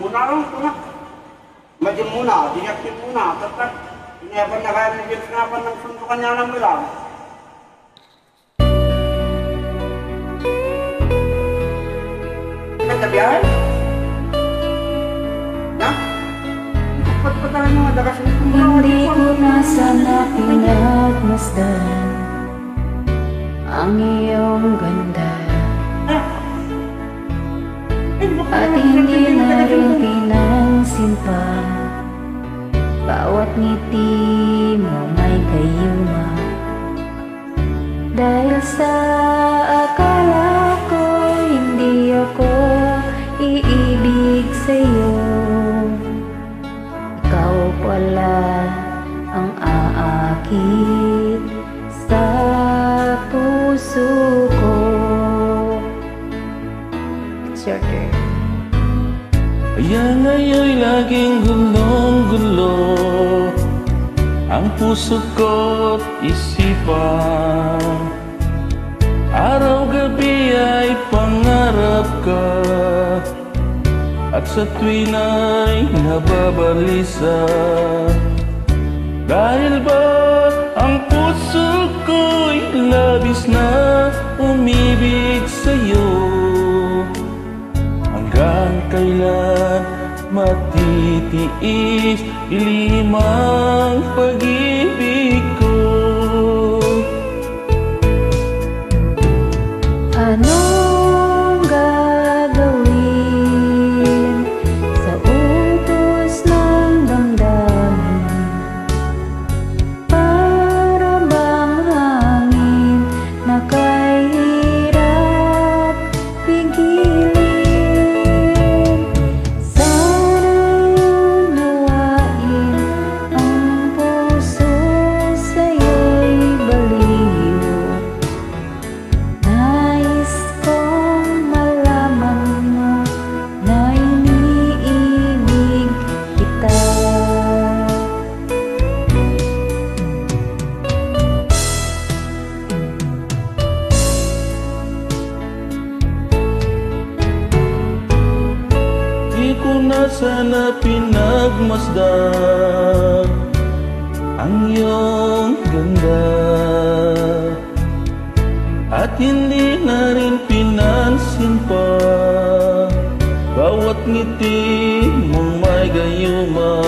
Muna lang, muna. Imagine muna, dinaktin muna. Tapos, inayapan na kaya ng sinapan ng sundukan niya lang mo lang. Nagtabiyahan? Na? Patpatalan mo, dagas nito mo. Hindi ko na sana pinagmasdan ang iyong ganda. At hindi na rin pinansin pa bawat ngiti mo may gayuma. Dahil sa akala ko hindi ako iibig sa'yo, ikaw pala ang aakit sa puso ko. It's your turn. Kaya ngayon'y laging gulong-gulo ang puso ko't isipan. Araw-gabi ay pangarap ka, at sa tuwin ay nababalisa. Dahil ba ang puso ko'y labis na umibig sa'yo? Hanggang kailan matitiis ilimang pag-ibig ko? Anong gagawin sa utos ng damdamin? Para bang hangin na kahirap pigilin? Sana'y unawain ang puso sa'yo'y baliw. Nais kong malaman mo na iniibig kita. Di ko na sana pinagmasdan ang iyong ganda, at hindi na rin pinansin pa bawat ngiti mong may gayuma.